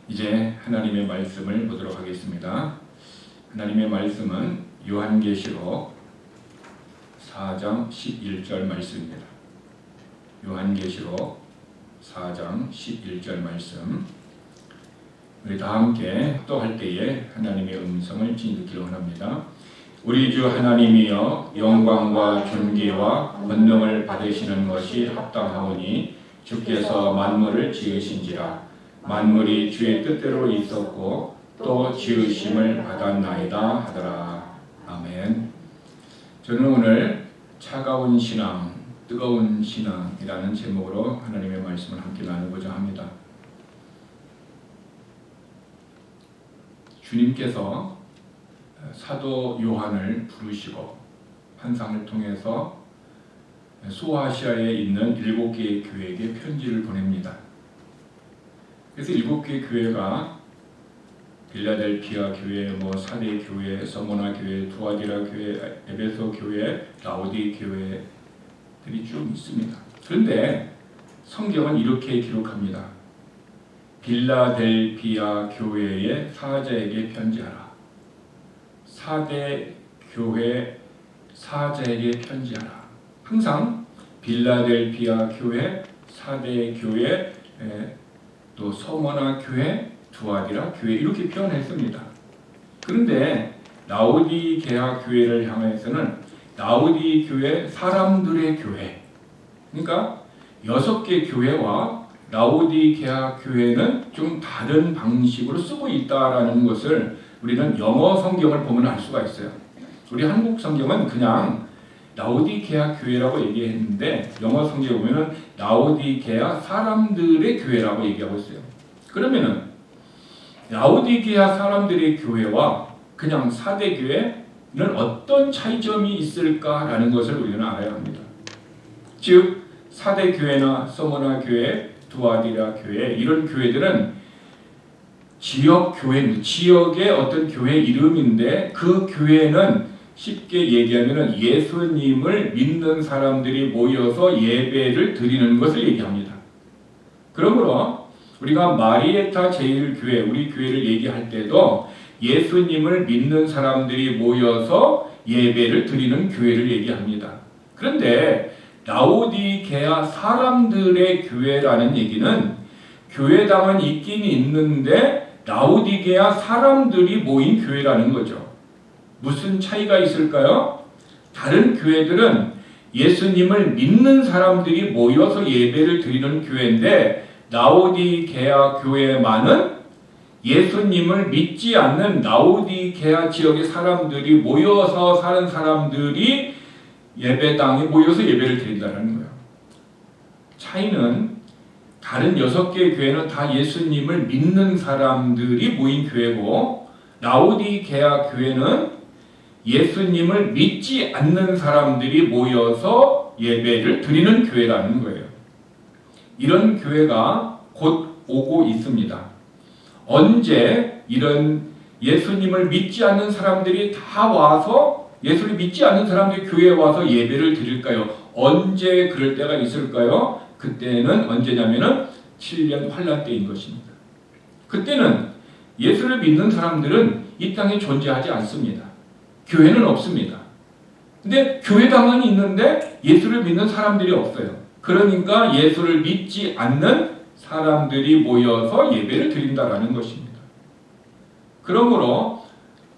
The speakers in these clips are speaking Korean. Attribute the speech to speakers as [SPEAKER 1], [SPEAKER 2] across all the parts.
[SPEAKER 1] 이제 하나님의 말씀을 보도록 하겠습니다. 하나님의 말씀은 요한계시록 4장 11절 말씀입니다. 요한계시록 4장 11절 말씀. 우리 다 함께 합독할 때에 하나님의 음성을 진듣기를 원합니다. 우리 주 하나님이여, 영광과 존귀와 권능을 받으시는 것이 합당하오니 주께서 만물을 지으신지라. 만물이 주의 뜻대로 있었고 또 지으심을 받았나이다 하더라. 아멘. 저는 오늘 차가운 신앙, 뜨거운 신앙이라는 제목으로 하나님의 말씀을 함께 나누고자 합니다. 주님께서 사도 요한을 부르시고 환상을 통해서 소아시아에 있는 7개의 교회에게 편지를 보냅니다. 그래서 7개의 교회가 빌라델피아 교회, 사대 교회, 서모나 교회, 두아디라 교회, 에베소 교회, 라오디 교회들이 쭉 있습니다. 그런데 성경은 이렇게 기록합니다. 빌라델피아 교회의 사자에게 편지하라. 사대 교회 사자에게 편지하라. 항상 빌라델피아 교회, 사대 교회, 또 서머나 교회, 두아디라 교회 이렇게 표현했습니다. 그런데 라오디게아 교회를 향해서는 라오디 교회 사람들의 교회, 그러니까 6개 교회와 라오디게아 교회는 좀 다른 방식으로 쓰고 있다라는 것을 우리는 영어 성경을 보면 알 수가 있어요. 우리 한국 성경은 그냥 라오디게아 교회라고 얘기했는데 영어 성경에 보면은 라오디게아 사람들의 교회라고 얘기하고 있어요. 그러면은 라오디게아 사람들의 교회와 그냥 사대 교회는 어떤 차이점이 있을까라는 것을 우리는 알아야 합니다. 즉 사대 교회나 서머나 교회, 두아디라 교회 이런 교회들은 지역 교회, 지역의 어떤 교회 이름인데 그 교회는 쉽게 얘기하면 예수님을 믿는 사람들이 모여서 예배를 드리는 것을 얘기합니다. 그러므로 우리가 마리에타 제일교회, 우리 교회를 얘기할 때도 예수님을 믿는 사람들이 모여서 예배를 드리는 교회를 얘기합니다. 그런데 라오디게아 사람들의 교회라는 얘기는 교회당은 있긴 있는데 라오디게아 사람들이 모인 교회라는 거죠. 무슨 차이가 있을까요? 다른 교회들은 예수님을 믿는 사람들이 모여서 예배를 드리는 교회인데 라오디게아 교회만은 예수님을 믿지 않는 라오디게아 지역의 사람들이 모여서 사는 사람들이 예배당에 모여서 예배를 드린다는 거예요. 차이는 다른 6개의 교회는 다 예수님을 믿는 사람들이 모인 교회고 라오디게아 교회는 예수님을 믿지 않는 사람들이 모여서 예배를 드리는 교회라는 거예요. 이런 교회가 곧 오고 있습니다. 언제 이런 예수님을 믿지 않는 사람들이 다 와서 예수를 믿지 않는 사람들이 교회에 와서 예배를 드릴까요? 언제 그럴 때가 있을까요? 그때는 언제냐면은 7년 환란 때인 것입니다. 그때는 예수를 믿는 사람들은 이 땅에 존재하지 않습니다. 교회는 없습니다. 근데 교회당은 있는데 예수를 믿는 사람들이 없어요. 그러니까 예수를 믿지 않는 사람들이 모여서 예배를 드린다라는 것입니다. 그러므로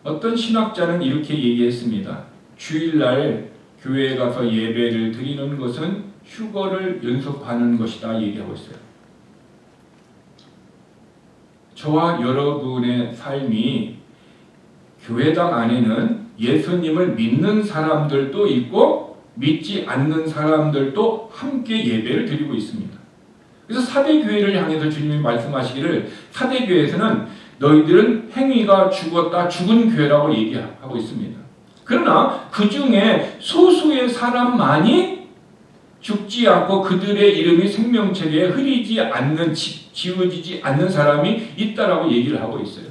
[SPEAKER 1] 어떤 신학자는 이렇게 얘기했습니다. 주일날 교회에 가서 예배를 드리는 것은 휴거를 연습하는 것이다 얘기하고 있어요. 저와 여러분의 삶이 교회당 안에는 예수님을 믿는 사람들도 있고 믿지 않는 사람들도 함께 예배를 드리고 있습니다. 그래서 사대교회를 향해서 주님이 말씀하시기를 사대교회에서는 너희들은 행위가 죽었다 죽은 교회라고 얘기하고 있습니다. 그러나 그 중에 소수의 사람만이 죽지 않고 그들의 이름이 생명책에 흐리지 않는 지워지지 않는 사람이 있다라고 얘기를 하고 있어요.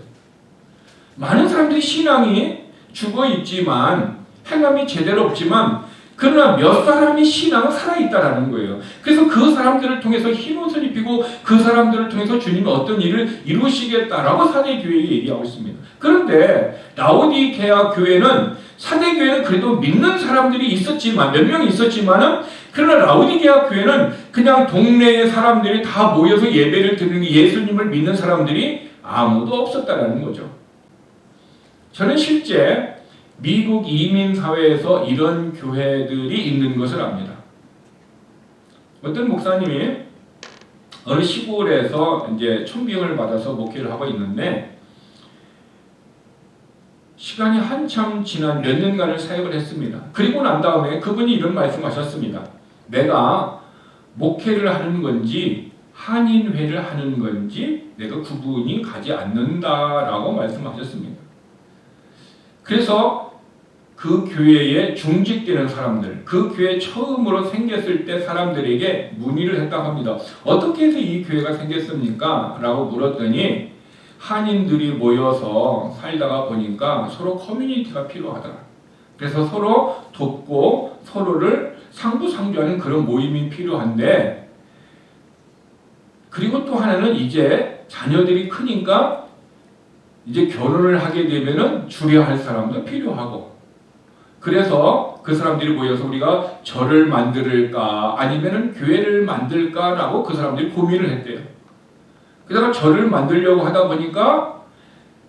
[SPEAKER 1] 많은 사람들이 신앙이 죽어 있지만 행함이 제대로 없지만 그러나 몇 사람이 신앙은 살아있다라는 거예요. 그래서 그 사람들을 통해서 흰옷을 입히고 그 사람들을 통해서 주님이 어떤 일을 이루시겠다라고 사대교회에 얘기하고 있습니다. 그런데 라오디게아 교회는, 사대교회는 그래도 믿는 사람들이 있었지만, 몇 명 있었지만은, 그러나 라오디게아 교회는 그냥 동네의 사람들이 다 모여서 예배를 드리는, 예수님을 믿는 사람들이 아무도 없었다라는 거죠. 저는 실제 미국 이민 사회에서 이런 교회들이 있는 것을 압니다. 어떤 목사님이 어느 시골에서 이제 총비용을 받아서 목회를 하고 있는데, 시간이 한참 지난 몇 년간을 사역을 했습니다. 그리고 난 다음에 그분이 이런 말씀하셨습니다. 내가 목회를 하는 건지 한인회를 하는 건지 내가 구분이 가지 않는다라고 말씀하셨습니다. 그래서 그 교회에 중직되는 사람들, 그 교회 처음으로 생겼을 때 사람들에게 문의를 했다고 합니다. 어떻게 해서 이 교회가 생겼습니까? 라고 물었더니 한인들이 모여서 살다가 보니까 서로 커뮤니티가 필요하다. 그래서 서로 돕고 서로를 상부상조하는 그런 모임이 필요한데, 그리고 또 하나는 이제 자녀들이 크니까 이제 결혼을 하게 되면은 줄여야 할 사람도 필요하고, 그래서 그 사람들이 모여서 우리가 절을 만들까 아니면은 교회를 만들까라고 그 사람들이 고민을 했대요. 그다가 절을 만들려고 하다 보니까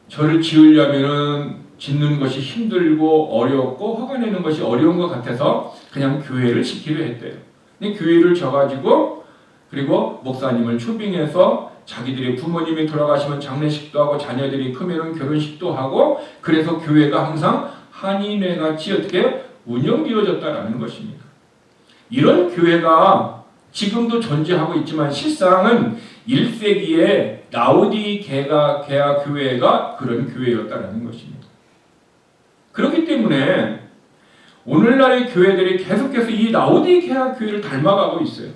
[SPEAKER 1] 절을 지으려면은 짓는 것이 힘들고 어렵고 화가 내는 것이 어려운 것 같아서 그냥 교회를 짓기로 했대요. 근데 교회를 져가지고, 그리고 목사님을 초빙해서 자기들의 부모님이 돌아가시면 장례식도 하고 자녀들이 크면은 결혼식도 하고, 그래서 교회가 항상 한인회 같이 어떻게 운영되어졌다라는 것입니다. 이런 교회가 지금도 존재하고 있지만 실상은 1세기에 라오디게아 교회가 그런 교회였다라는 것입니다. 그렇기 때문에 오늘날의 교회들이 계속해서 이 라오디게아 교회를 닮아가고 있어요.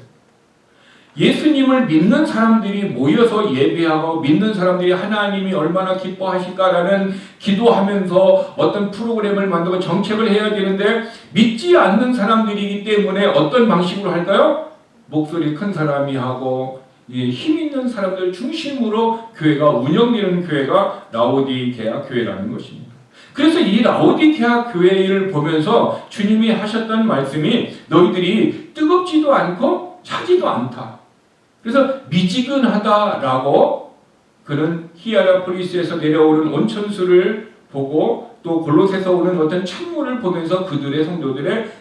[SPEAKER 1] 예수님을 믿는 사람들이 모여서 예배하고 믿는 사람들이 하나님이 얼마나 기뻐하실까라는 기도하면서 어떤 프로그램을 만들고 정책을 해야 되는데, 믿지 않는 사람들이기 때문에 어떤 방식으로 할까요? 목소리 큰 사람이 하고 힘 있는 사람들 중심으로 교회가 운영되는 교회가 라오디게아 교회라는 것입니다. 그래서 이 라오디게아 교회를 보면서 주님이 하셨던 말씀이 너희들이 뜨겁지도 않고 차지도 않다. 그래서 미지근하다라고, 그런 히에라폴리스에서 내려오는 온천수를 보고 또 골로새서 오는 어떤 찬물을 보면서 그들의 성도들의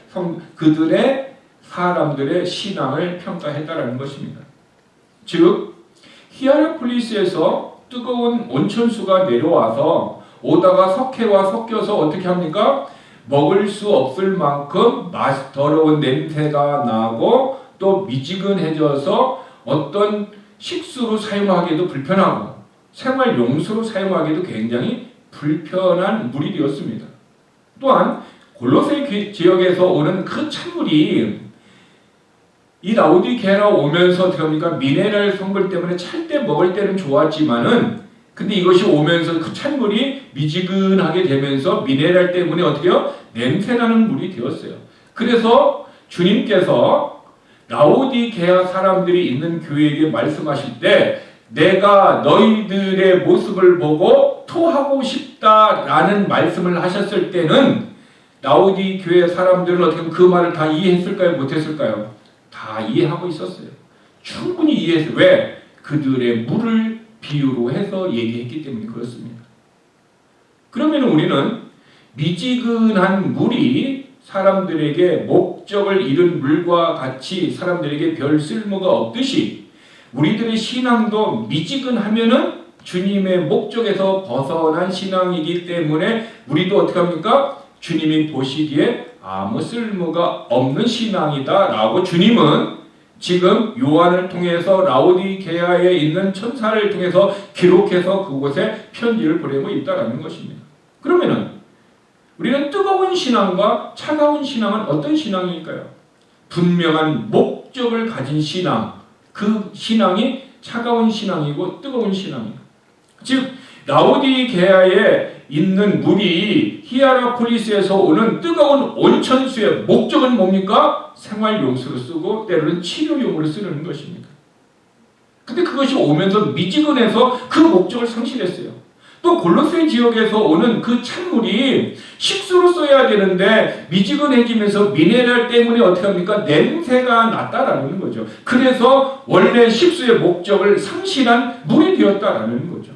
[SPEAKER 1] 그들의 사람들의 신앙을 평가했다라는 것입니다. 즉 히에라폴리스에서 뜨거운 온천수가 내려와서 오다가 석회와 섞여서 어떻게 합니까? 먹을 수 없을 만큼 더러운 냄새가 나고 또 미지근해져서 어떤 식수로 사용하기도 불편하고 생활 용수로 사용하기도 굉장히 불편한 물이 되었습니다. 또한 골로새 지역에서 오는 그 찬물이 이 라오디게아로 오면서 어떻게 합니까? 미네랄 성분 때문에 찰 때 먹을 때는 좋았지만은, 근데 이것이 오면서 그 찬물이 미지근하게 되면서 미네랄 때문에 어떻게요? 냄새나는 물이 되었어요. 그래서 주님께서 라오디게아 사람들이 있는 교회에게 말씀하실 때 내가 너희들의 모습을 보고 토하고 싶다라는 말씀을 하셨을 때는 라오디 교회 사람들은 어떻게 그 말을 다 이해했을까요? 못했을까요? 다 이해하고 있었어요. 충분히 이해했어요. 왜? 그들의 물을 비유로 해서 얘기했기 때문에 그렇습니다. 그러면 우리는 미지근한 물이 사람들에게 목적을 잃은 물과 같이 사람들에게 별 쓸모가 없듯이 우리들의 신앙도 미지근하면은 주님의 목적에서 벗어난 신앙이기 때문에 우리도 어떻게 합니까? 주님이 보시기에 아무 쓸모가 없는 신앙이다 라고 주님은 지금 요한을 통해서 라오디게아에 있는 천사를 통해서 기록해서 그곳에 편지를 보내고 있다는 것입니다. 그러면은 우리는 뜨거운 신앙과 차가운 신앙은 어떤 신앙일까요? 분명한 목적을 가진 신앙, 그 신앙이 차가운 신앙이고 뜨거운 신앙이고, 즉 라오디게아에 있는 물이 히에라폴리스에서 오는 뜨거운 온천수의 목적은 뭡니까? 생활용수로 쓰고 때로는 치료용으로 쓰는 것입니다. 근데 그것이 오면서 미지근해서 그 목적을 상실했어요. 또 골로새 지역에서 오는 그 찬물이 식수로 써야 되는데 미지근해지면서 미네랄 때문에 어떻게 합니까? 냄새가 났다라는 거죠. 그래서 원래 식수의 목적을 상실한 물이 되었다라는 거죠.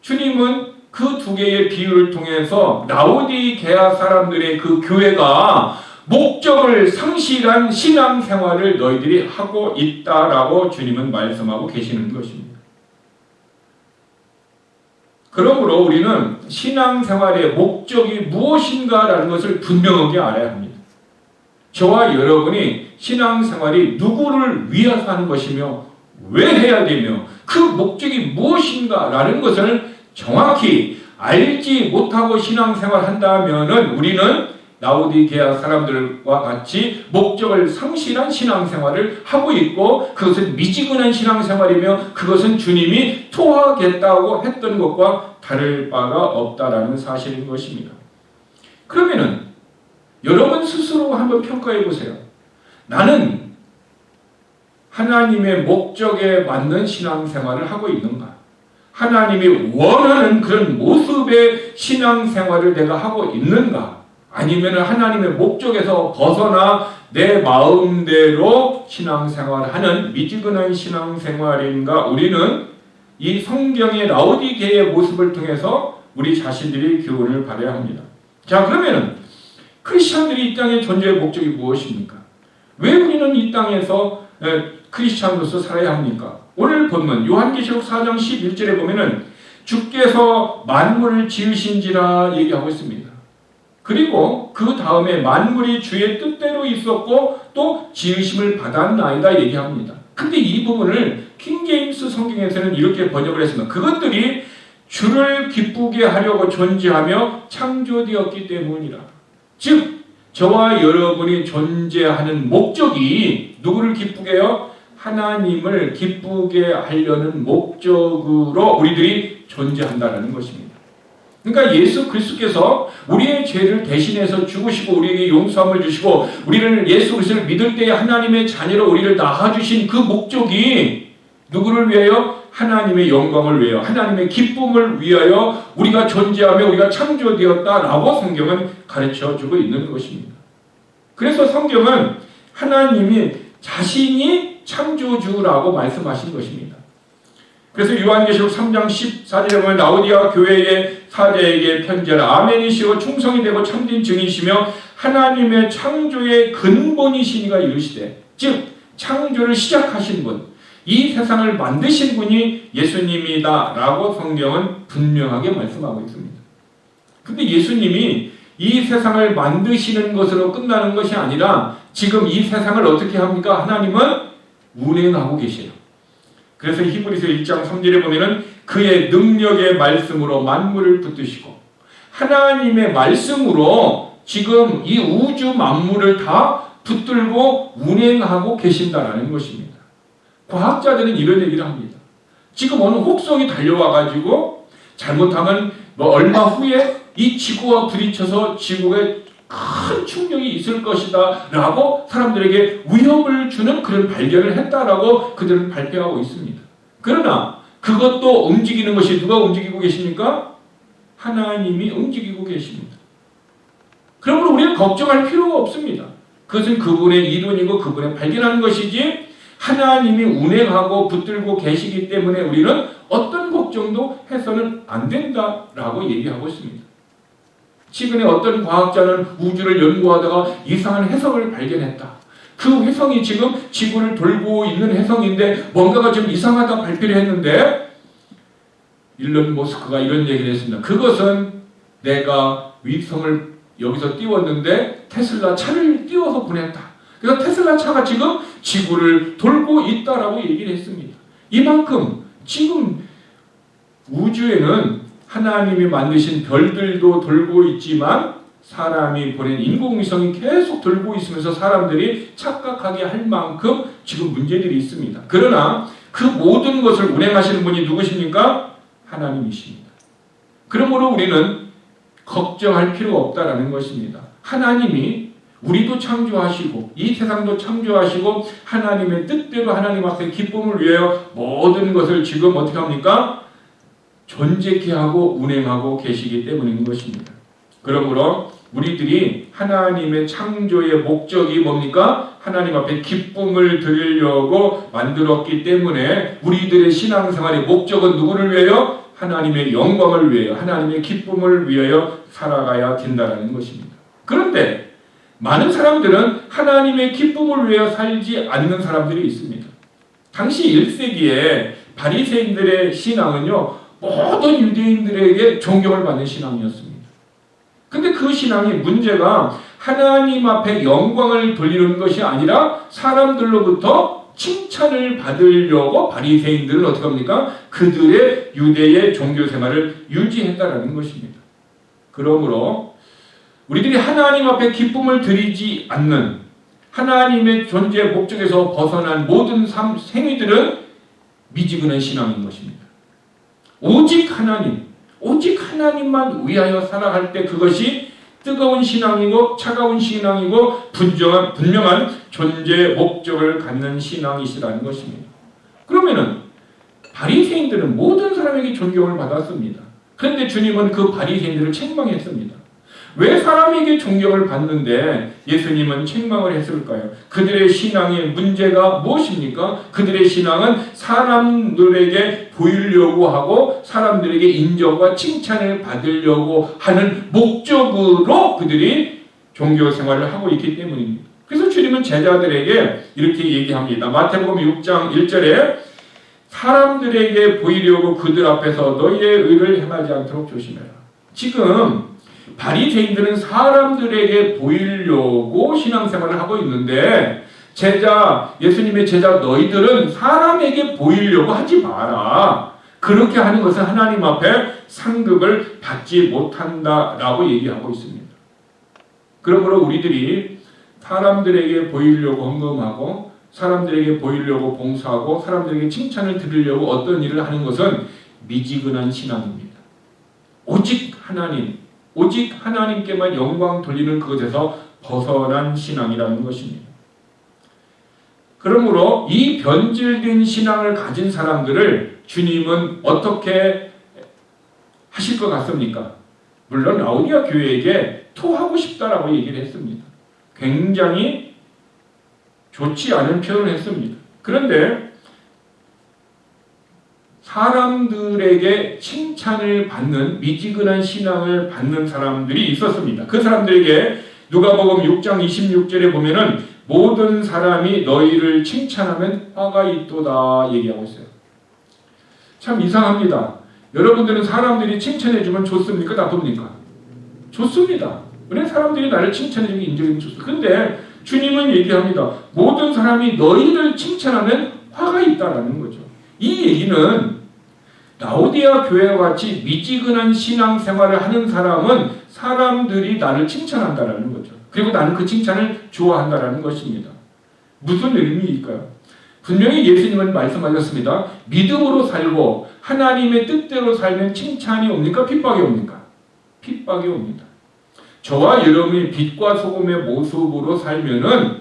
[SPEAKER 1] 주님은 그 두 개의 비유를 통해서 라오디게아 사람들의 그 교회가 목적을 상실한 신앙생활을 너희들이 하고 있다라고 주님은 말씀하고 계시는 것입니다. 그러므로 우리는 신앙생활의 목적이 무엇인가라는 것을 분명하게 알아야 합니다. 저와 여러분이 신앙생활이 누구를 위해서 하는 것이며 왜 해야 되며 그 목적이 무엇인가라는 것을 정확히 알지 못하고 신앙생활 한다면은 우리는 라오디게아 사람들과 같이 목적을 상실한 신앙생활을 하고 있고 그것은 미지근한 신앙생활이며 그것은 주님이 토하겠다고 했던 것과 다를 바가 없다라는 사실인 것입니다. 그러면은 여러분 스스로 한번 평가해 보세요. 나는 하나님의 목적에 맞는 신앙생활을 하고 있는가? 하나님이 원하는 그런 모습의 신앙생활을 내가 하고 있는가? 아니면 하나님의 목적에서 벗어나 내 마음대로 신앙생활하는 미지근한 신앙생활인가? 우리는 이 성경의 라오디게의 모습을 통해서 우리 자신들이 교훈을 받아야 합니다. 자, 그러면 크리스찬들이 이 땅에 존재의 목적이 무엇입니까? 왜 우리는 이 땅에서 크리스찬으로서 살아야 합니까? 오늘 본문 요한계시록 4장 11절에 보면은 주께서 만물을 지으신지라 얘기하고 있습니다. 그리고 그 다음에 만물이 주의 뜻대로 있었고 또 지으심을 받았나이다 얘기합니다. 근데 이 부분을 킹제임스 성경에서는 이렇게 번역을 했습니다. 그것들이 주를 기쁘게 하려고 존재하며 창조되었기 때문이라. 즉 저와 여러분이 존재하는 목적이 누구를 기쁘게 해요? 하나님을 기쁘게 하려는 목적으로 우리들이 존재한다는 것입니다. 그러니까 예수 그리스도께서 우리의 죄를 대신해서 죽으시고 우리에게 용서함을 주시고 우리를 예수 그리스도를 믿을 때에 하나님의 자녀로 우리를 낳아주신 그 목적이 누구를 위하여? 하나님의 영광을 위하여 하나님의 기쁨을 위하여 우리가 존재하며 우리가 창조되었다라고 성경은 가르쳐주고 있는 것입니다. 그래서 성경은 하나님이 자신이 창조주라고 말씀하신 것입니다. 그래서 요한계시록 3장 14절에 보면 라오디게아 교회의 사제에게 편지하라. 아멘이시오 충성이 되고 참된 증이시며 하나님의 창조의 근본이시니가 이르시되, 즉 창조를 시작하신 분, 이 세상을 만드신 분이 예수님이다 라고 성경은 분명하게 말씀하고 있습니다. 근데 예수님이 이 세상을 만드시는 것으로 끝나는 것이 아니라 지금 이 세상을 어떻게 합니까? 하나님은 운행하고 계세요. 그래서 히브리서 1장 3절에 보면은 그의 능력의 말씀으로 만물을 붙드시고 하나님의 말씀으로 지금 이 우주 만물을 다 붙들고 운행하고 계신다라는 것입니다. 과학자들은 이런 얘기를 합니다. 지금 어느 혹성이 달려와가지고 잘못하면 얼마 후에 이 지구와 부딪혀서 지구에 큰 충격이 있을 것이다 라고 사람들에게 위협을 주는 그런 발견을 했다라고 그들은 발표하고 있습니다. 그러나 그것도 움직이는 것이 누가 움직이고 계십니까? 하나님이 움직이고 계십니다. 그러므로 우리는 걱정할 필요가 없습니다. 그것은 그분의 이론이고 그분의 발견하는 것이지 하나님이 운행하고 붙들고 계시기 때문에 우리는 어떤 걱정도 해서는 안 된다라고 얘기하고 있습니다. 최근에 어떤 과학자는 우주를 연구하다가 이상한 혜성을 발견했다. 그 혜성이 지금 지구를 돌고 있는 혜성인데 뭔가가 좀 이상하다 발표를 했는데 일론 머스크가 이런 얘기를 했습니다. 그것은 내가 위성을 여기서 띄웠는데 테슬라 차를 띄워서 보냈다. 그래서 테슬라 차가 지금 지구를 돌고 있다라고 얘기를 했습니다. 이만큼 지금 우주에는 하나님이 만드신 별들도 돌고 있지만 사람이 보낸 인공위성이 계속 돌고 있으면서 사람들이 착각하게 할 만큼 지금 문제들이 있습니다. 그러나 그 모든 것을 운행하시는 분이 누구십니까? 하나님이십니다. 그러므로 우리는 걱정할 필요가 없다라는 것입니다. 하나님이 우리도 창조하시고 이 세상도 창조하시고 하나님의 뜻대로 하나님 앞에 기쁨을 위하여 모든 것을 지금 어떻게 합니까? 존재케 하고 운행하고 계시기 때문인 것입니다. 그러므로 우리들이 하나님의 창조의 목적이 뭡니까? 하나님 앞에 기쁨을 드리려고 만들었기 때문에 우리들의 신앙생활의 목적은 누구를 위하여? 하나님의 영광을 위하여, 하나님의 기쁨을 위하여 살아가야 된다는 것입니다. 그런데 많은 사람들은 하나님의 기쁨을 위하여 살지 않는 사람들이 있습니다. 당시 1세기에 바리새인들의 신앙은요, 모든 유대인들에게 존경을 받는 신앙이었습니다. 근데 그 신앙이 문제가 하나님 앞에 영광을 돌리는 것이 아니라 사람들로부터 칭찬을 받으려고 바리새인들은 어떻게 합니까? 그들의 유대의 종교 생활을 유지했다라는 것입니다. 그러므로 우리들이 하나님 앞에 기쁨을 드리지 않는 하나님의 존재 목적에서 벗어난 모든 행위들은 미지근한 신앙인 것입니다. 오직 하나님만 위하여 살아갈 때 그것이 뜨거운 신앙이고 차가운 신앙이고 분명한 존재 목적을 갖는 신앙이시라는 것입니다. 그러면은 바리새인들은 모든 사람에게 존경을 받았습니다. 그런데 주님은 그 바리새인들을 책망했습니다. 왜 사람에게 존경을 받는데 예수님은 책망을 했을까요? 그들의 신앙의 문제가 무엇입니까? 그들의 신앙은 사람들에게 보이려고 하고 사람들에게 인정과 칭찬을 받으려고 하는 목적으로 그들이 종교 생활을 하고 있기 때문입니다. 그래서 주님은 제자들에게 이렇게 얘기합니다. 마태복음 6장 1절에 사람들에게 보이려고 그들 앞에서 너희의 의를 행하지 않도록 조심해라. 지금 바리새인들은 사람들에게 보이려고 신앙생활을 하고 있는데 예수님의 제자 너희들은 사람에게 보이려고 하지 마라. 그렇게 하는 것은 하나님 앞에 상급을 받지 못한다라고 얘기하고 있습니다. 그러므로 우리들이 사람들에게 보이려고 헌금하고 사람들에게 보이려고 봉사하고 사람들에게 칭찬을 들으려고 어떤 일을 하는 것은 미지근한 신앙입니다. 오직 하나님께만 영광 돌리는 그것에서 벗어난 신앙이라는 것입니다. 그러므로 이 변질된 신앙을 가진 사람들을 주님은 어떻게 하실 것 같습니까? 물론 라오디아 교회에게 토하고 싶다라고 얘기를 했습니다. 굉장히 좋지 않은 표현을 했습니다. 그런데 사람들에게 칭찬을 받는 미지근한 신앙을 받는 사람들이 있었습니다. 그 사람들에게 누가복음 6장 26절에 보면은 모든 사람이 너희를 칭찬하면 화가 있도다 얘기하고 있어요. 참 이상합니다. 여러분들은 사람들이 칭찬해주면 좋습니까? 나쁩니까? 좋습니다. 왜 사람들이 나를 칭찬해주면 인정해주면 좋습니다. 그런데 주님은 얘기합니다. 모든 사람이 너희를 칭찬하면 화가 있다라는 거죠. 이 얘기는 라오디아 교회와 같이 미지근한 신앙생활을 하는 사람은 사람들이 나를 칭찬한다라는 거죠. 그리고 나는 그 칭찬을 좋아한다라는 것입니다. 무슨 의미일까요? 분명히 예수님은 말씀하셨습니다. 믿음으로 살고 하나님의 뜻대로 살면 칭찬이 옵니까? 핍박이 옵니까? 핍박이 옵니다. 저와 여러분이 빛과 소금의 모습으로 살면은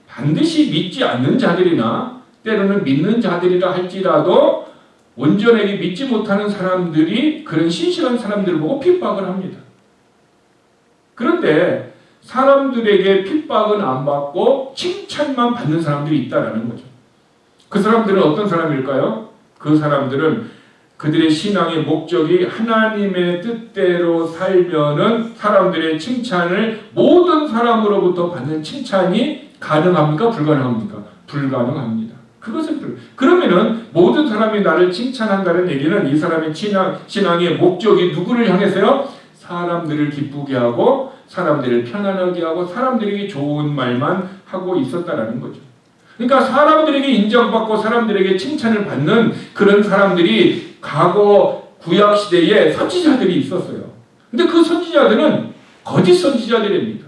[SPEAKER 1] 반드시 믿지 않는 자들이나 때로는 믿는 자들이라 할지라도 온전하게 믿지 못하는 사람들이 그런 신실한 사람들을 보고 핍박을 합니다. 그런데 사람들에게 핍박은 안 받고 칭찬만 받는 사람들이 있다라는 거죠. 그 사람들은 어떤 사람일까요? 그 사람들은 그들의 신앙의 목적이 하나님의 뜻대로 살면은 사람들의 칭찬을 모든 사람으로부터 받는 칭찬이 가능합니까? 불가능합니까? 불가능합니다. 그러면은 모든 사람이 나를 칭찬한다는 얘기는 이 사람의 신앙의 목적이 누구를 향해서요? 사람들을 기쁘게 하고 사람들을 편안하게 하고 사람들에게 좋은 말만 하고 있었다라는 거죠. 그러니까 사람들에게 인정받고 사람들에게 칭찬을 받는 그런 사람들이 과거 구약 시대에 선지자들이 있었어요. 근데 그 선지자들은 거짓 선지자들입니다.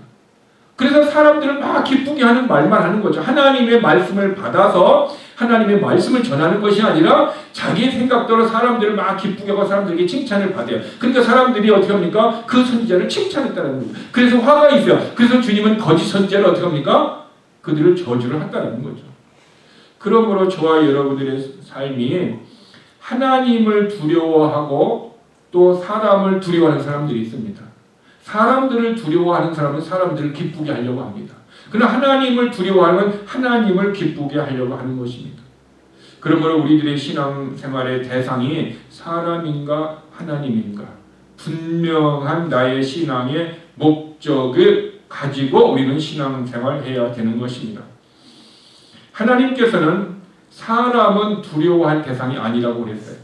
[SPEAKER 1] 그래서 사람들을 막 기쁘게 하는 말만 하는 거죠. 하나님의 말씀을 받아서 하나님의 말씀을 전하는 것이 아니라 자기 생각대로 사람들을 막 기쁘게 하고 사람들에게 칭찬을 받아요. 그러니까 사람들이 어떻게 합니까? 그 선지자를 칭찬했다는 거예요. 그래서 화가 있어요. 그래서 주님은 거짓 선지자를 어떻게 합니까? 그들을 저주를 한다는 거죠. 그러므로 저와 여러분들의 삶이 하나님을 두려워하고 또 사람을 두려워하는 사람들이 있습니다. 사람들을 두려워하는 사람은 사람들을 기쁘게 하려고 합니다. 그러나 하나님을 두려워하는 하나님을 기쁘게 하려고 하는 것입니다. 그러므로 우리들의 신앙생활의 대상이 사람인가 하나님인가 분명한 나의 신앙의 목적을 가지고 우리는 신앙생활해야 되는 것입니다. 하나님께서는 사람은 두려워할 대상이 아니라고 그랬어요.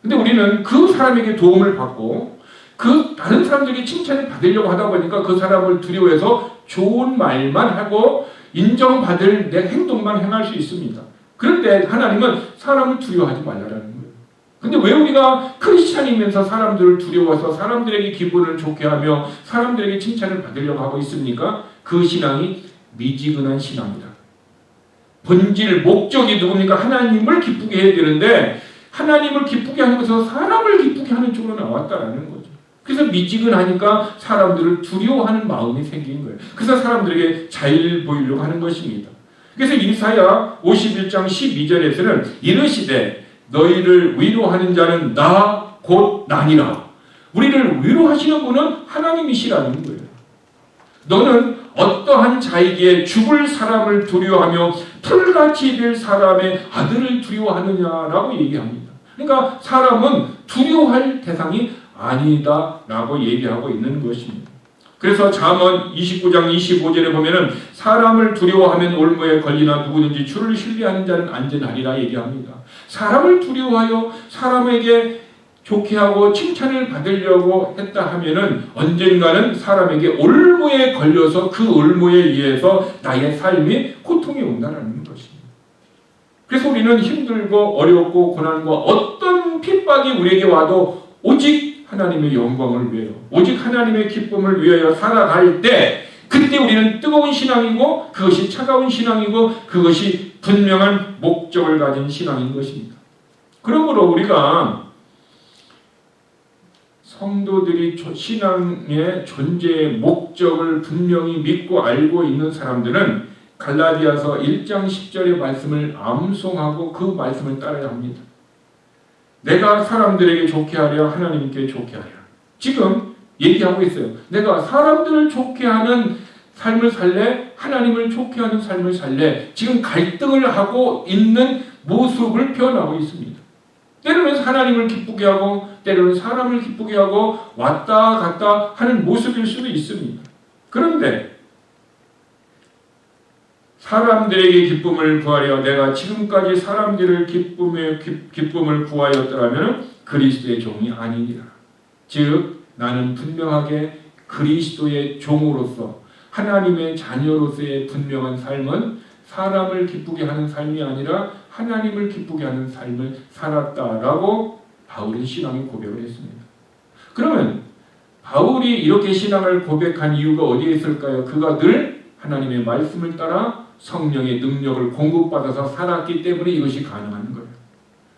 [SPEAKER 1] 근데 우리는 그 사람에게 도움을 받고 그 다른 사람들에게 칭찬을 받으려고 하다 보니까 그 사람을 두려워해서 좋은 말만 하고 인정받을 내 행동만 행할 수 있습니다. 그런데 하나님은 사람을 두려워하지 말라는 거예요. 근데 왜 우리가 크리스찬이면서 사람들을 두려워해서 사람들에게 기분을 좋게 하며 사람들에게 칭찬을 받으려고 하고 있습니까? 그 신앙이 미지근한 신앙이다. 본질, 목적이 누굽니까? 하나님을 기쁘게 해야 되는데 하나님을 기쁘게 하는 것에서 사람을 기쁘게 하는 쪽으로 나왔다라는 거죠. 그래서 미지근하니까 사람들을 두려워하는 마음이 생긴 거예요. 그래서 사람들에게 잘 보이려고 하는 것입니다. 그래서 이사야 51장 12절에서는 이르시되 너희를 위로하는 자는 나 곧 나니라. 우리를 위로하시는 분은 하나님이시라는 거예요. 너는 어떠한 자에게 죽을 사람을 두려워하며 풀같이 될 사람의 아들을 두려워하느냐라고 얘기합니다. 그러니까 사람은 두려워할 대상이 아니다라고 얘기하고 있는 것입니다. 그래서 잠언 29장 25절에 보면은 사람을 두려워하면 올무에 걸리나 누구든지 주를 신뢰하는 자는 안전하리라 얘기합니다. 사람을 두려워하여 사람에게 좋게 하고 칭찬을 받으려고 했다 하면은 언젠가는 사람에게 올무에 걸려서 그 올무에 의해서 나의 삶이 고통이 온다는 것입니다. 그래서 우리는 힘들고 어렵고 고난과 어떤 핍박이 우리에게 와도 오직 하나님의 영광을 위하여 오직 하나님의 기쁨을 위하여 살아갈 때 그때 우리는 뜨거운 신앙이고 그것이 차가운 신앙이고 그것이 분명한 목적을 가진 신앙인 것입니다. 그러므로 우리가 성도들이 신앙의 존재의 목적을 분명히 믿고 알고 있는 사람들은 갈라디아서 1장 10절의 말씀을 암송하고 그 말씀을 따라야 합니다. 내가 사람들에게 좋게 하려 하나님께 좋게 하려. 지금 얘기하고 있어요. 내가 사람들을 좋게 하는 삶을 살래? 하나님을 좋게 하는 삶을 살래? 지금 갈등을 하고 있는 모습을 표현하고 있습니다. 때로는 하나님을 기쁘게 하고 때로는 사람을 기쁘게 하고 왔다 갔다 하는 모습일 수도 있습니다. 그런데 사람들에게 기쁨을 구하려 내가 지금까지 사람들을 기쁨을 구하였더라면 그리스도의 종이 아니니라. 즉 나는 분명하게 그리스도의 종으로서 하나님의 자녀로서의 분명한 삶은 사람을 기쁘게 하는 삶이 아니라 하나님을 기쁘게 하는 삶을 살았다라고 바울은 신앙의 고백을 했습니다. 그러면 바울이 이렇게 신앙을 고백한 이유가 어디에 있을까요? 그가 늘 하나님의 말씀을 따라 성령의 능력을 공급받아서 살았기 때문에 이것이 가능한 거예요.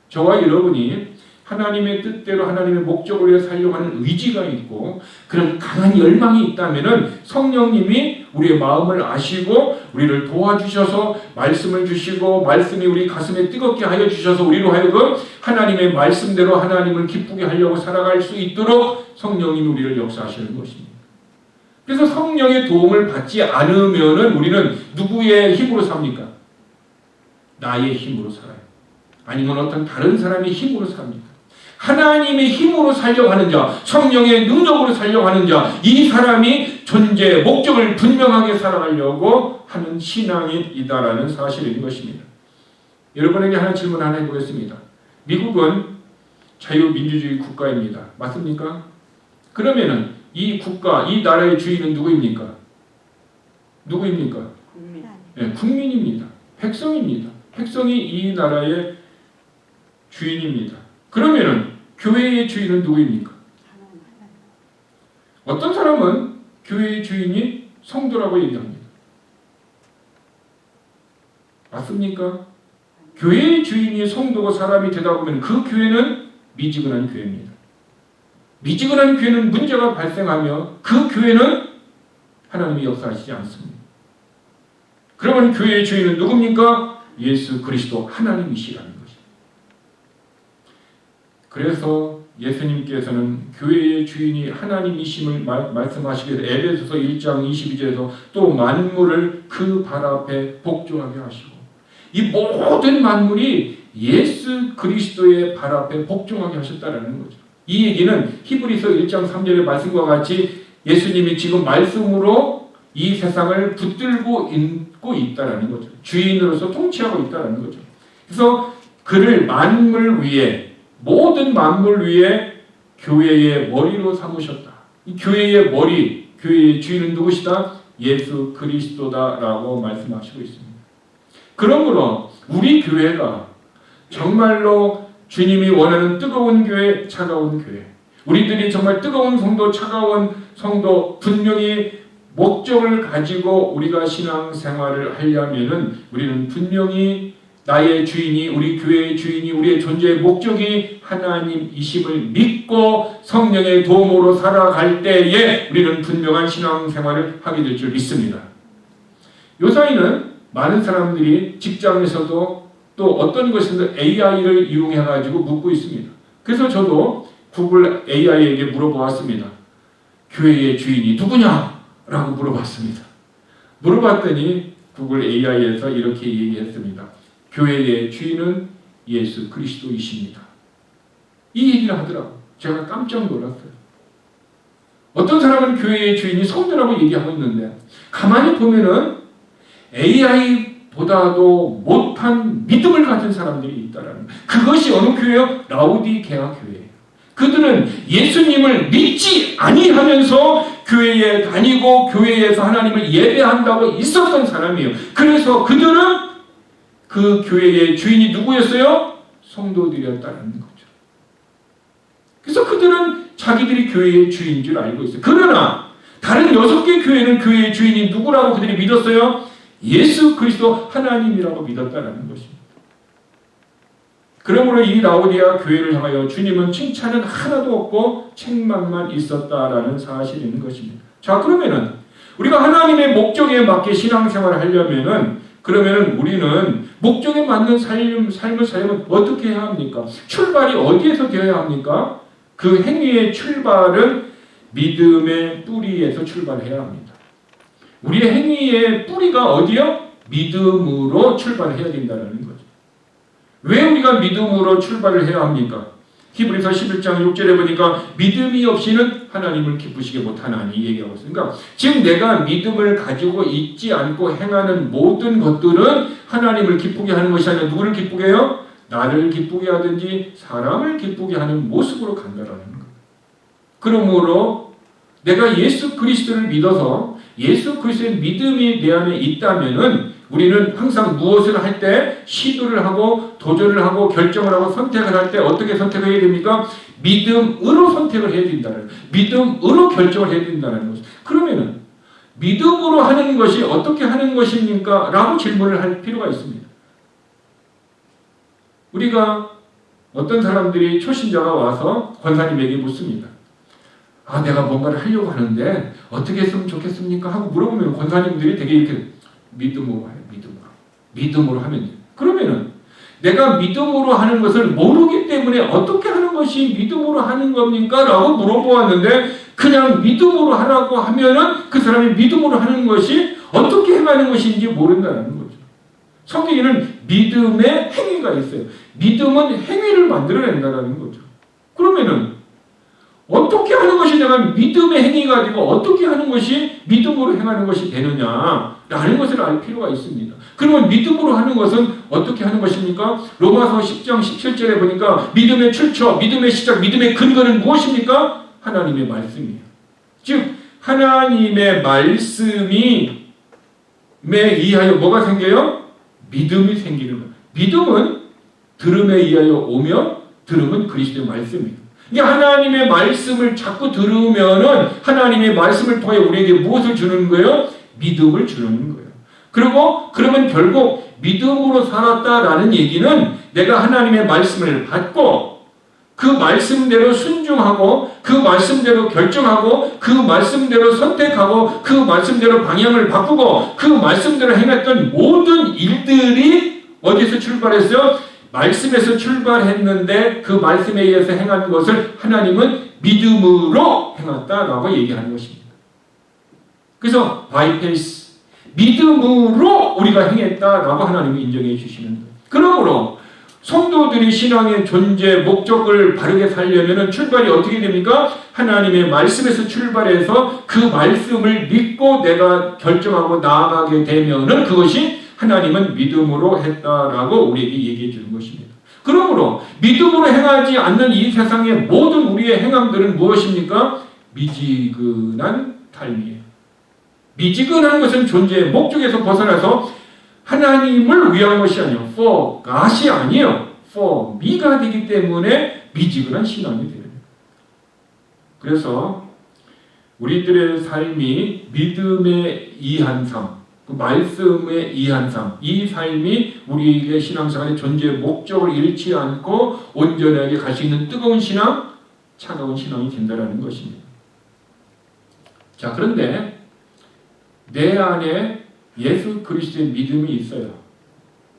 [SPEAKER 1] 저와 여러분이 하나님의 뜻대로 하나님의 목적을 위해 살려고 하는 의지가 있고 그런 강한 열망이 있다면 성령님이 우리의 마음을 아시고 우리를 도와주셔서 말씀을 주시고 말씀이 우리 가슴에 뜨겁게 하여 주셔서 우리로 하여금 하나님의 말씀대로 하나님을 기쁘게 하려고 살아갈 수 있도록 성령님이 우리를 역사하시는 것입니다. 그래서 성령의 도움을 받지 않으면 우리는 누구의 힘으로 삽니까? 나의 힘으로 살아요. 아니면 어떤 다른 사람의 힘으로 삽니다. 하나님의 힘으로 살려고 하는 자, 성령의 능력으로 살려고 하는 자, 이 사람이 존재의 목적을 분명하게 살아가려고 하는 신앙이다라는 사실인 것입니다. 여러분에게 하나 질문 하나 해보겠습니다. 미국은 자유민주주의 국가입니다. 맞습니까? 그러면은 이 국가, 이 나라의 주인은 누구입니까? 누구입니까?
[SPEAKER 2] 국민.
[SPEAKER 1] 네, 국민입니다. 백성입니다. 백성이 이 나라의 주인입니다. 그러면은 교회의 주인은 누구입니까? 어떤 사람은 교회의 주인이 성도라고 얘기합니다. 맞습니까? 교회의 주인이 성도고 사람이 되다 보면 그 교회는 미지근한 교회입니다. 미지근한 교회는 문제가 발생하며 그 교회는 하나님이 역사하시지 않습니다. 그러면 교회의 주인은 누굽니까? 예수 그리스도 하나님이시라는 것입니다. 그래서 예수님께서는 교회의 주인이 하나님이심을 말씀하시기 위해서 에베소서 1장 22절에서 또 만물을 그 발 앞에 복종하게 하시고 이 모든 만물이 예수 그리스도의 발 앞에 복종하게 하셨다는 거죠. 이 얘기는 히브리서 1장 3절의 말씀과 같이 예수님이 지금 말씀으로 이 세상을 붙들고 있고 있다는 거죠. 주인으로서 통치하고 있다는 거죠. 그래서 그를 만물 위에 모든 만물 위에 교회의 머리로 삼으셨다. 이 교회의 머리, 교회의 주인은 누구시다? 예수 그리스도다라고 말씀하시고 있습니다. 그러므로 우리 교회가 정말로 주님이 원하는 뜨거운 교회, 차가운 교회, 우리들이 정말 뜨거운 성도, 차가운 성도, 분명히 목적을 가지고 우리가 신앙생활을 하려면은 우리는 분명히 나의 주인이, 우리 교회의 주인이, 우리의 존재의 목적이 하나님이심을 믿고 성령의 도움으로 살아갈 때에 우리는 분명한 신앙생활을 하게 될 줄 믿습니다. 요사이는 많은 사람들이 직장에서도 또 어떤 것에서 AI를 이용해가지고 묻고 있습니다. 그래서 저도 구글 AI에게 물어보았습니다. 교회의 주인이 누구냐? 라고 물어봤습니다. 물어봤더니 구글 AI에서 이렇게 얘기했습니다. 교회의 주인은 예수 그리스도이십니다. 이 얘기를 하더라고요. 제가 깜짝 놀랐어요. 어떤 사람은 교회의 주인이 성도라고 얘기하고 있는데 가만히 보면은 AI보다도 못한 믿음을 가진 사람들이 있다라는 거예요. 그것이 어느 교회요? 라오디게아 교회예요. 그들은 예수님을 믿지 아니하면서 교회에 다니고 교회에서 하나님을 예배한다고 있었던 사람이에요. 그래서 그들은 그 교회의 주인이 누구였어요? 성도들이었다는 거죠. 그래서 그들은 자기들이 교회의 주인인 줄 알고 있어요. 그러나 다른 6개 교회는 교회의 주인이 누구라고 그들이 믿었어요? 예수 그리스도 하나님이라고 믿었다는 것입니다. 그러므로 이 라오디게아 교회를 향하여 주님은 칭찬은 하나도 없고 책망만 있었다라는 사실이 있는 것입니다. 자, 그러면은 우리가 하나님의 목적에 맞게 신앙생활을 하려면은 그러면은 우리는 목적에 맞는 삶을 살려면 어떻게 해야 합니까? 출발이 어디에서 되어야 합니까? 그 행위의 출발은 믿음의 뿌리에서 출발해야 합니다. 우리의 행위의 뿌리가 어디요? 믿음으로 출발해야 된다는 거죠. 왜 우리가 믿음으로 출발을 해야 합니까? 히브리서 11장 6절에 보니까 믿음이 없이는 하나님을 기쁘시게 못하나니 얘기하고 있어요. 그러니까 지금 내가 믿음을 가지고 있지 않고 행하는 모든 것들은 하나님을 기쁘게 하는 것이 아니라 누구를 기쁘게 해요? 나를 기쁘게 하든지 사람을 기쁘게 하는 모습으로 간다라는 거예요. 그러므로 내가 예수 그리스도를 믿어서 예수 그리스도의 믿음이 내 안에 있다면은 우리는 항상 무엇을 할 때 시도를 하고 도전을 하고 결정을 하고 선택을 할 때 어떻게 선택을 해야 됩니까? 믿음으로 선택을 해야 된다는 거예요. 믿음으로 결정을 해야 된다는 거죠. 그러면은 믿음으로 하는 것이 어떻게 하는 것입니까? 라고 질문을 할 필요가 있습니다. 우리가 어떤 사람들이 초신자가 와서 권사님에게 묻습니다. 아, 내가 뭔가를 하려고 하는데 어떻게 했으면 좋겠습니까? 하고 물어보면 권사님들이 되게 이렇게 믿음으로 해요. 믿음으로 하면 돼요. 그러면은 내가 믿음으로 하는 것을 모르기 때문에 어떻게 하는 것이 믿음으로 하는 겁니까? 라고 물어보았는데 그냥 믿음으로 하라고 하면은 그 사람이 믿음으로 하는 것이 어떻게 해가는 것인지 모른다는 거죠. 성경에는 믿음의 행위가 있어요. 믿음은 행위를 만들어낸다는 거죠. 그러면은 어떻게 하는 것이 내가 믿음의 행위가 되고 어떻게 하는 것이 믿음으로 행하는 것이 되느냐라는 것을 알 필요가 있습니다. 그러면 믿음으로 하는 것은 어떻게 하는 것입니까? 로마서 10장 17절에 보니까 믿음의 출처, 믿음의 시작, 믿음의 근거는 무엇입니까? 하나님의 말씀이에요. 즉 하나님의 말씀이 의하여 뭐가 생겨요? 믿음이 생기는 거예요. 믿음은 들음에 의하여 오며 들음은 그리스도의 말씀이에요. 이게 하나님의 말씀을 자꾸 들으면은 하나님의 말씀을 통해 우리에게 무엇을 주는 거예요? 믿음을 주는 거예요. 그리고 그러면 결국 믿음으로 살았다라는 얘기는 내가 하나님의 말씀을 받고 그 말씀대로 순종하고 그 말씀대로 결정하고 그 말씀대로 선택하고 그 말씀대로 방향을 바꾸고 그 말씀대로 행했던 모든 일들이 어디서 출발했어요? 말씀에서 출발했는데 그 말씀에 의해서 행한 것을 하나님은 믿음으로 행했다라고 얘기하는 것입니다. 그래서 by faith, 믿음으로 우리가 행했다라고 하나님이 인정해 주시는 거예요. 그러므로 성도들이 신앙의 존재, 목적을 바르게 살려면 출발이 어떻게 됩니까? 하나님의 말씀에서 출발해서 그 말씀을 믿고 내가 결정하고 나아가게 되면은 그것이 하나님은 믿음으로 했다라고 우리에게 얘기해 주는 것입니다. 그러므로 믿음으로 행하지 않는 이 세상의 모든 우리의 행함들은 무엇입니까? 미지근한 삶이에요. 미지근한 것은 존재의 목적에서 벗어나서 하나님을 위한 것이 아니에요. for God이 아니에요. for me가 되기 때문에 미지근한 신앙이 돼요. 그래서 우리들의 삶이 믿음에 의한 삶, 그 말씀에 의한 삶, 이 삶이 우리에게 신앙생활의 존재의 목적을 잃지 않고 온전하게 갈 수 있는 뜨거운 신앙, 차가운 신앙이 된다는 것입니다. 자, 그런데 내 안에 예수 그리스도의 믿음이 있어요.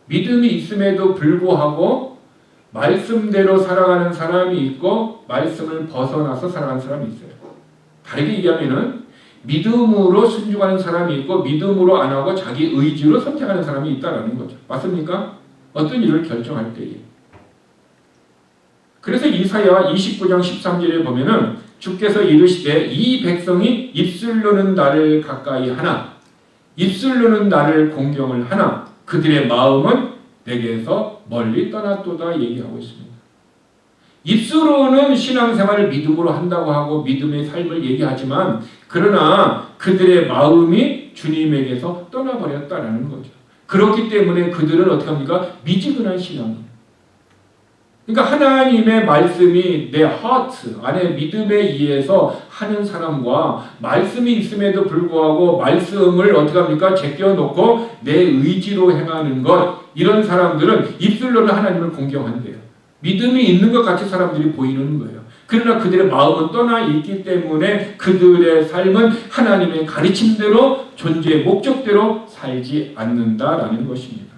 [SPEAKER 1] 믿음이 있음에도 불구하고 말씀대로 살아가는 사람이 있고 말씀을 벗어나서 살아가는 사람이 있어요. 다르게 얘기하면은 믿음으로 순종하는 사람이 있고 믿음으로 안 하고 자기 의지로 선택하는 사람이 있다는 거죠. 맞습니까? 어떤 일을 결정할 때에. 그래서 이사야 29장 13절에 보면은 주께서 이르시되 이 백성이 입술로는 나를 가까이 하나 입술로는 나를 공경을 하나 그들의 마음은 내게서 멀리 떠났도다 얘기하고 있습니다. 입술로는 신앙생활을 믿음으로 한다고 하고 믿음의 삶을 얘기하지만 그러나 그들의 마음이 주님에게서 떠나버렸다는 거죠. 그렇기 때문에 그들은 어떻게 합니까? 미지근한 신앙이에요. 그러니까 하나님의 말씀이 내 heart 안에 믿음에 의해서 하는 사람과 말씀이 있음에도 불구하고 말씀을 어떻게 합니까? 제껴놓고 내 의지로 행하는 것 이런 사람들은 입술로는 하나님을 공경한대요. 믿음이 있는 것 같이 사람들이 보이는 거예요. 그러나 그들의 마음은 떠나 있기 때문에 그들의 삶은 하나님의 가르침대로 존재의 목적대로 살지 않는다라는 것입니다.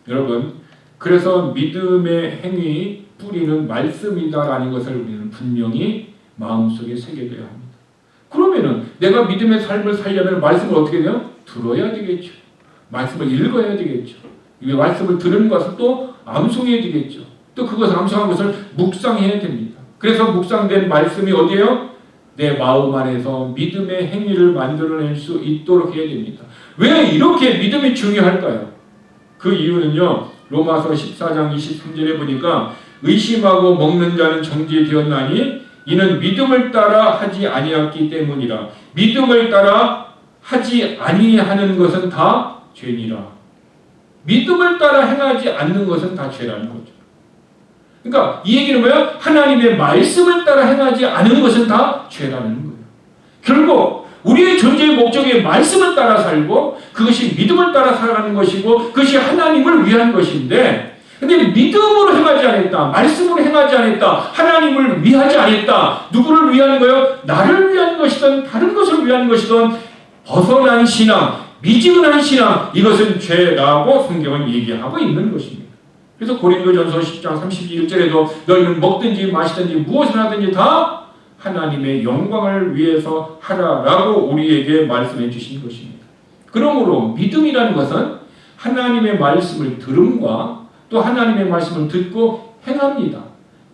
[SPEAKER 1] 여러분 그래서 믿음의 행위 뿌리는 말씀이다라는 것을 우리는 분명히 마음속에 새겨져야 합니다. 그러면은 내가 믿음의 삶을 살려면 말씀을 어떻게 해요? 들어야 되겠죠. 말씀을 읽어야 되겠죠. 이 말씀을 들은 것을 또 암송해야 되겠죠. 또 그것을 암송한 것을 묵상해야 됩니다. 그래서 묵상된 말씀이 어디에요? 내 마음 안에서 믿음의 행위를 만들어낼 수 있도록 해야 됩니다. 왜 이렇게 믿음이 중요할까요? 그 이유는요. 로마서 14장 23절에 보니까 의심하고 먹는 자는 정죄되었나니 이는 믿음을 따라 하지 아니하였기 때문이라. 믿음을 따라 하지 아니하는 것은 다 죄니라. 믿음을 따라 행하지 않는 것은 다 죄라는 거죠. 그러니까 이 얘기는 뭐예요? 하나님의 말씀을 따라 행하지 않은 것은 다 죄라는 거예요. 결국 우리의 존재의 목적이 말씀을 따라 살고 그것이 믿음을 따라 살아가는 것이고 그것이 하나님을 위한 것인데 근데 믿음으로 행하지 않았다. 말씀으로 행하지 않았다. 하나님을 위하지 않았다. 누구를 위한 거예요? 나를 위한 것이든 다른 것을 위한 것이든 벗어난 신앙, 미지근한 신앙 이것은 죄라고 성경은 얘기하고 있는 것입니다. 그래서 고린도전서 10장 31절에도 너희는 먹든지 마시든지 무엇을 하든지 다 하나님의 영광을 위해서 하라라고 우리에게 말씀해 주신 것입니다. 그러므로 믿음이라는 것은 하나님의 말씀을 들음과 또 하나님의 말씀을 듣고 행합니다.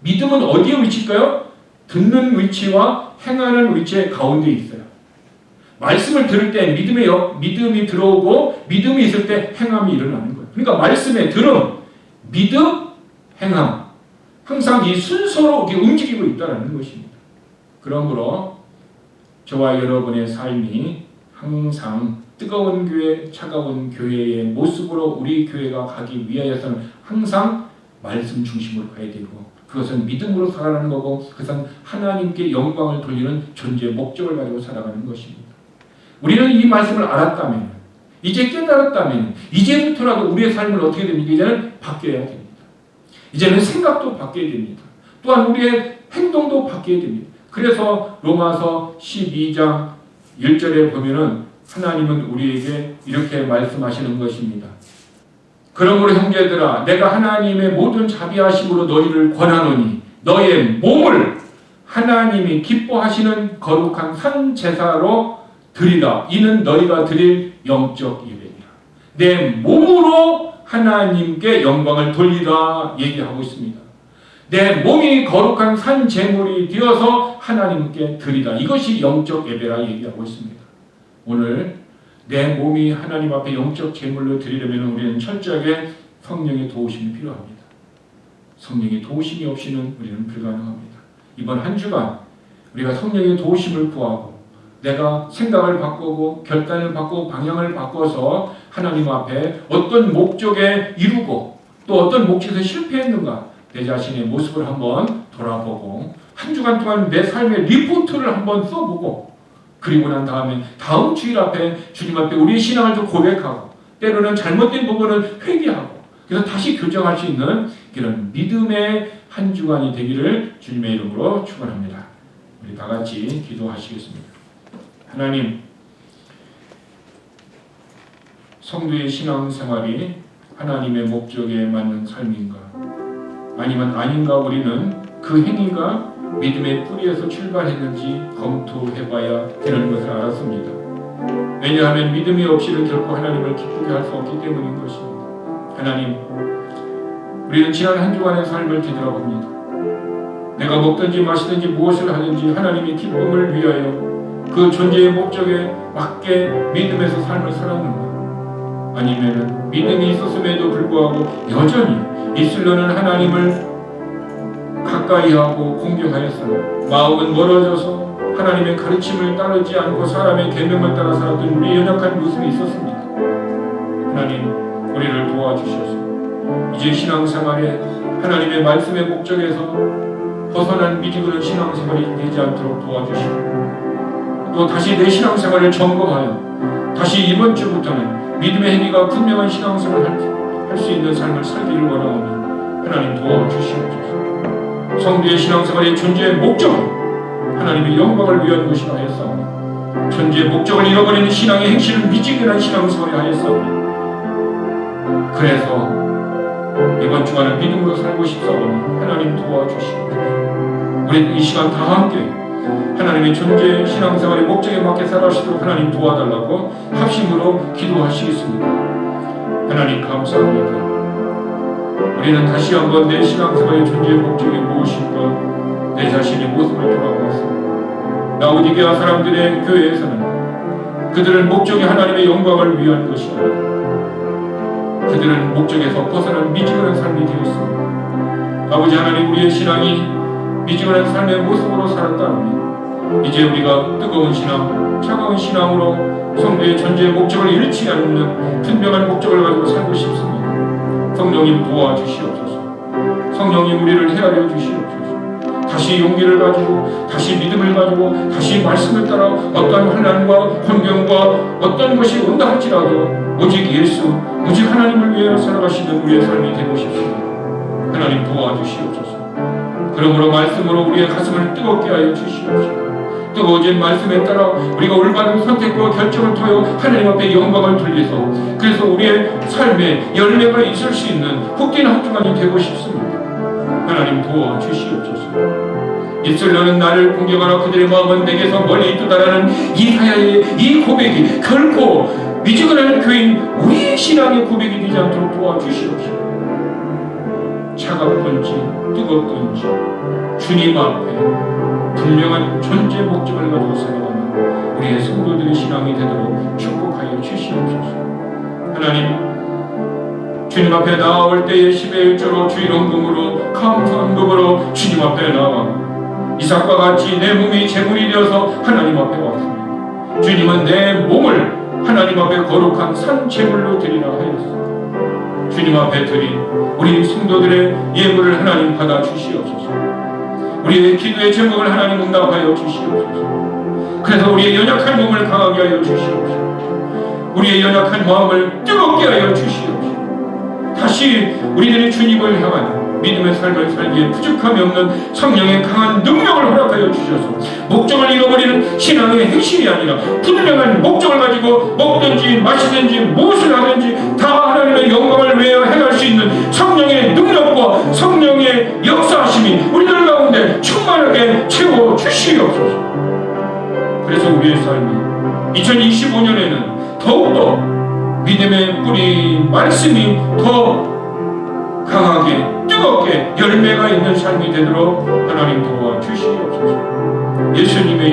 [SPEAKER 1] 믿음은 어디에 위치일까요? 듣는 위치와 행하는 위치의 가운데 있어요. 말씀을 들을 때 믿음이 들어오고 믿음이 있을 때 행함이 일어나는 거예요. 그러니까 말씀의 들음, 믿음, 행함 항상 이 순서로 이렇게 움직이고 있다는 것입니다. 그러므로 저와 여러분의 삶이 항상 뜨거운 교회, 차가운 교회의 모습으로 우리 교회가 가기 위하여서는 항상 말씀 중심으로 가야 되고 그것은 믿음으로 살아가는 거고 그것은 하나님께 영광을 돌리는 존재의 목적을 가지고 살아가는 것입니다. 우리는 이 말씀을 알았다면, 이제 깨달았다면 이제부터라도 우리의 삶을 어떻게 됩니까? 이제는 바뀌어야 됩니다. 이제는 생각도 바뀌어야 됩니다. 또한 우리의 행동도 바뀌어야 됩니다. 그래서 로마서 12장 1절에 보면은 하나님은 우리에게 이렇게 말씀하시는 것입니다. 그러므로 형제들아 내가 하나님의 모든 자비하심으로 너희를 권하노니 너의 몸을 하나님이 기뻐하시는 거룩한 산 제사로 드리라. 이는 너희가 드릴 영적 예배니라. 내 몸으로 하나님께 영광을 돌리라 얘기하고 있습니다. 내 몸이 거룩한 산 제물이 되어서 하나님께 드리라. 이것이 영적 예배라 얘기하고 있습니다. 오늘 내 몸이 하나님 앞에 영적 제물로 드리려면 우리는 철저하게 성령의 도우심이 필요합니다. 성령의 도우심이 없이는 우리는 불가능합니다. 이번 한 주간 우리가 성령의 도우심을 구하고 내가 생각을 바꾸고 결단을 바꾸고 방향을 바꿔서 하나님 앞에 어떤 목적에 이루고 또 어떤 목적에서 실패했는가 내 자신의 모습을 한번 돌아보고 한 주간 동안 내 삶의 리포트를 한번 써보고 그리고 난 다음에 다음 주일 앞에 주님 앞에 우리의 신앙을 좀 고백하고 때로는 잘못된 부분은 회개하고 그래서 다시 교정할 수 있는 그런 믿음의 한 주간이 되기를 주님의 이름으로 축원합니다. 우리 다 같이 기도하시겠습니다. 하나님, 성도의 신앙생활이 하나님의 목적에 맞는 삶인가 아니면 아닌가 우리는 그 행위가 믿음의 뿌리에서 출발했는지 검토해봐야 되는 것을 알았습니다. 왜냐하면 믿음이 없이는 결코 하나님을 기쁘게 할 수 없기 때문인 것입니다. 하나님, 우리는 지난 한 주간의 삶을 뒤돌아봅니다. 내가 먹든지 마시든지 무엇을 하든지 하나님의 기쁨을 위하여 그 존재의 목적에 맞게 믿음에서 삶을 살았는가 아니면 믿음이 있었음에도 불구하고 여전히 입술로는 하나님을 가까이하고 공경하였으나 마음은 멀어져서 하나님의 가르침을 따르지 않고 사람의 계명을 따라 살았던 우리 연약한 모습이 있었습니다. 하나님, 우리를 도와주셔서 이제 신앙생활에 하나님의 말씀의 목적에서 벗어난 미지근한 신앙생활이 되지 않도록 도와주시고 또 다시 내 신앙생활을 점검하여 다시 이번 주부터는 믿음의 행위가 분명한 신앙생활을 할 수 있는 삶을 살기를 원하오니 하나님 도와주시옵소서. 성도의 신앙생활의 존재의 목적은 하나님의 영광을 위한 것이라 하였사오니 존재의 목적을 잃어버리는 신앙의 행실은 미지근한 신앙생활이 하였사오니 그래서 이번 주간은 믿음으로 살고 싶사오니 하나님 도와주시옵소서. 우리 이 시간 다 함께 하나님의 존재의 신앙생활의 목적에 맞게 살아가시도록 하나님 도와달라고 합심으로 기도하시겠습니다. 하나님 감사합니다. 우리는 다시 한번 내 신앙생활의 존재의 목적이 무엇인가 내 자신의 모습을 돌아보았습니다. 라오디게아 사람들의 교회에서는 그들은 목적이 하나님의 영광을 위한 것이다. 그들은 목적에서 벗어난 미지근한 삶이 되었습니다. 아버지 하나님, 우리의 신앙이 미지근한 삶의 모습으로 살았다면 이제 우리가 뜨거운 신앙, 차가운 신앙으로 성도의 존재의 목적을 잃지 않는 분명한 목적을 가지고 살고 싶습니다. 성령님 도와주시옵소서. 성령님 우리를 헤아려 주시옵소서. 다시 용기를 가지고 다시 믿음을 가지고 다시 말씀을 따라 어떠한 환난과 환경과 어떤 것이 온다 할지라도 오직 예수, 오직 하나님을 위해 살아가시는 우리의 삶이 되고 싶습니다. 하나님 도와주시옵소서. 그러므로 말씀으로 우리의 가슴을 뜨겁게 하여 주시옵소서. 뜨거워진 말씀에 따라 우리가 올바른 선택과 결정을 통하여 하나님 앞에 영광을 돌려서 그래서 우리의 삶에 열매가 있을 수 있는 복된 한 주간이 되고 싶습니다. 하나님 도와주시옵소서. 입술로는 나를 공경하나 그들의 마음은 내게서 멀리 있다라는 이사야의 이 고백이 결코 미지근한 교인 우리의 신앙의 고백이 되지 않도록 도와주시옵소서. 차갑든지 뜨겁든지 주님 앞에 분명한 존재 목적을 가지고 살아가는 우리의 성도들의 신앙이 되도록 축복하여 주시옵소서. 하나님, 주님 앞에 나아올 때에 10의 1조로 주일헌금으로 감사헌금으로 주님 앞에 나와 이삭과 같이 내 몸이 제물이 되어서 하나님 앞에 왔습니다. 주님은 내 몸을 하나님 앞에 거룩한 산 제물로 드리라 하였습니다. 주님 앞에 드린 우리 성도들의 예물을 하나님 받아 주시옵소서. 우리의 기도의 제목을 하나님 응답하여 주시옵소서. 그래서 우리의 연약한 몸을 강하게 하여 주시옵소서. 우리의 연약한 마음을 뜨겁게 하여 주시옵소서. 다시 우리들의 주님을 향한 믿음의 삶을 살기에 부족함이 없는 성령의 강한 능력을 허락하여 주셔서 목적을 잃어버리는 신앙의 행실이 아니라 분명한 목적을 가지고 먹든지 마시든지 무엇을 하든지 다 하나님의 영광을 위하여 행할 수 있는 성령의 능력과 성령의 역사하심이 우리들 가운데 충만하게 채워 주시옵소서. 그래서 우리의 삶이 2025년에는 더욱더 믿음의 뿌리 말씀이 더 강하게 뜨겁게 열매가 있는 삶이 되도록 하나님 도와주시옵소서. 예수님의